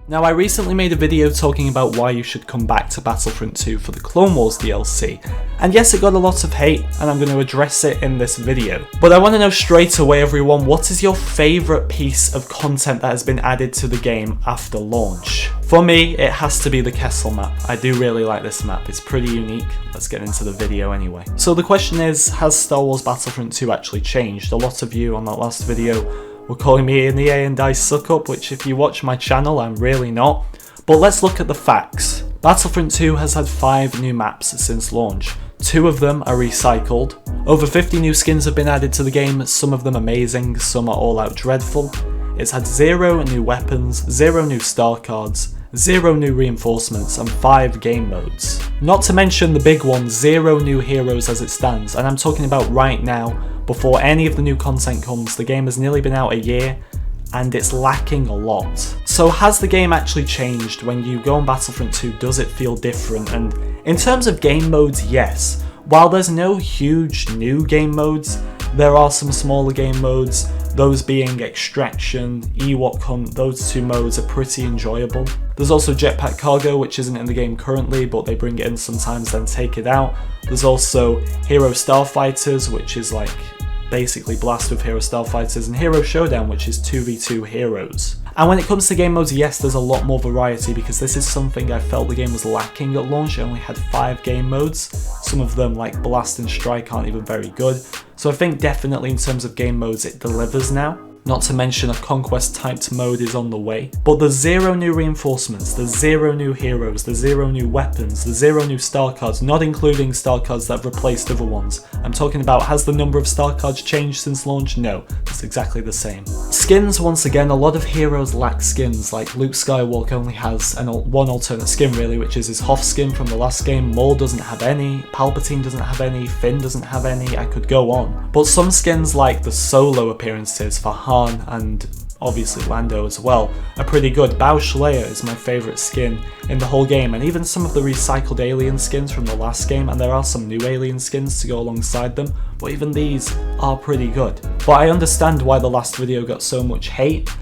Now, I recently made a video talking about why you should come back to Battlefront 2 for the Clone Wars DLC, and yes, it got a lot of hate, and I'm going to address it in this video. But I want to know straight away, everyone, what is your favourite piece of content that has been added to the game after launch? For me, it has to be the Kessel map. I do really like this map, it's pretty unique. Let's get into the video anyway. So the question is, has Star Wars Battlefront 2 actually changed? A lot of you on that last video were calling me an EA and DICE suck-up, which if you watch my channel, I'm really not. But let's look at the facts. Battlefront 2 has had 5 new maps since launch. 2 of them are recycled. Over 50 new skins have been added to the game, some of them amazing, some are all out dreadful. It's had 0 new weapons, 0 new star cards, 0 new reinforcements, and 5 game modes. Not to mention the big one, 0 new heroes as it stands, and I'm talking about right now. Before any of the new content comes, the game has nearly been out a year, and it's lacking a lot. So has the game actually changed? When you go on Battlefront 2, does it feel different? And in terms of game modes, yes. While there's no huge new game modes, there are some smaller game modes, those being Extraction, Ewok Hunt. Those 2 modes are pretty enjoyable. There's also Jetpack Cargo, which isn't in the game currently, but they bring it in sometimes then take it out. There's also Hero Starfighters, which is like basically Blast with Hero Starfighters, and Hero Showdown, which is 2v2 heroes. And when it comes to game modes, yes, there's a lot more variety, because this is something I felt the game was lacking at launch. It only had 5 game modes. Some of them, like Blast and Strike, aren't even very good. So I think definitely in terms of game modes, it delivers now. Not to mention a Conquest typed mode is on the way. But there's 0 new reinforcements, there's 0 new heroes, there's 0 new weapons, there's 0 new star cards, not including star cards that have replaced other ones. I'm talking about, has the number of star cards changed since launch? No, it's exactly the same. Skins, once again, a lot of heroes lack skins, like Luke Skywalker only has one alternate skin really, which is his Hoth skin from the last game. Maul doesn't have any, Palpatine doesn't have any, Finn doesn't have any, I could go on. But some skins like the solo appearances for Han and obviously Lando as well are pretty good. Bausch Leia is my favourite skin in the whole game, and even some of the recycled alien skins from the last game, and there are some new alien skins to go alongside them, but even these are pretty good. But I understand why the last video got so much hate.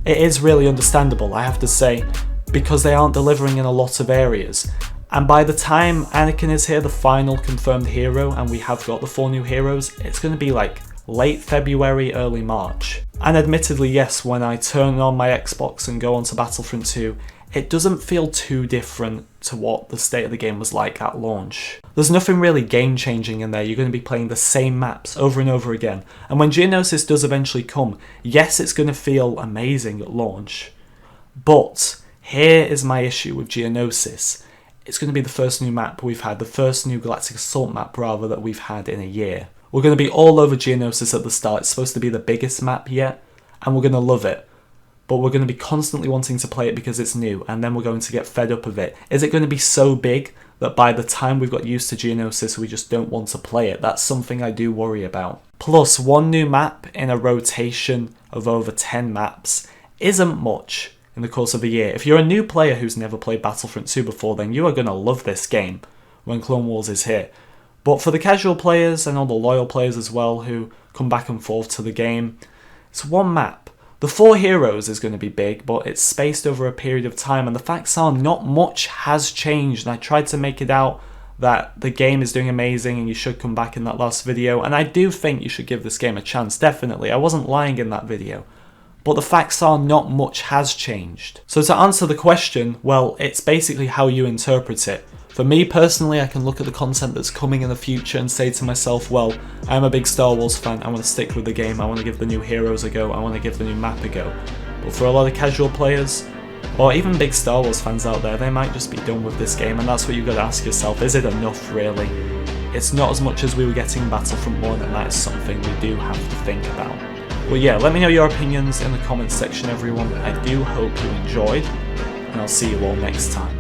It is really understandable, I have to say, because they aren't delivering in a lot of areas. And by the time Anakin is here, the final confirmed hero, and we have got the 4 new heroes, it's going to be like late February, early March. And admittedly, yes, when I turn on my Xbox and go onto Battlefront 2, it doesn't feel too different to what the state of the game was like at launch. There's nothing really game-changing in there. You're going to be playing the same maps over and over again. And when Geonosis does eventually come, yes, it's going to feel amazing at launch. But here is my issue with Geonosis. It's going to be the first new map we've had, the first new Galactic Assault map, rather, that we've had in a year. We're going to be all over Geonosis at the start. It's supposed to be the biggest map yet, and we're going to love it. But we're going to be constantly wanting to play it because it's new, and then we're going to get fed up of it. Is it going to be so big that by the time we've got used to Geonosis, we just don't want to play it? That's something I do worry about. Plus, 1 new map in a rotation of over 10 maps isn't much in the course of a year. If you're a new player who's never played Battlefront 2 before, then you are going to love this game when Clone Wars is here. But for the casual players and all the loyal players as well who come back and forth to the game, it's 1 map. The 4 heroes is going to be big, but it's spaced over a period of time, and the facts are not much has changed. And I tried to make it out that the game is doing amazing and you should come back in that last video, and I do think you should give this game a chance, definitely. I wasn't lying in that video. But the facts are not much has changed. So to answer the question, well, it's basically how you interpret it. For me personally, I can look at the content that's coming in the future and say to myself, well, I'm a big Star Wars fan, I want to stick with the game, I want to give the new heroes a go, I want to give the new map a go. But for a lot of casual players, or even big Star Wars fans out there, they might just be done with this game, and that's what you've got to ask yourself, is it enough really? It's not as much as we were getting in Battlefront 1, and that is something we do have to think about. Well yeah, let me know your opinions in the comments section, everyone. I do hope you enjoyed, and I'll see you all next time.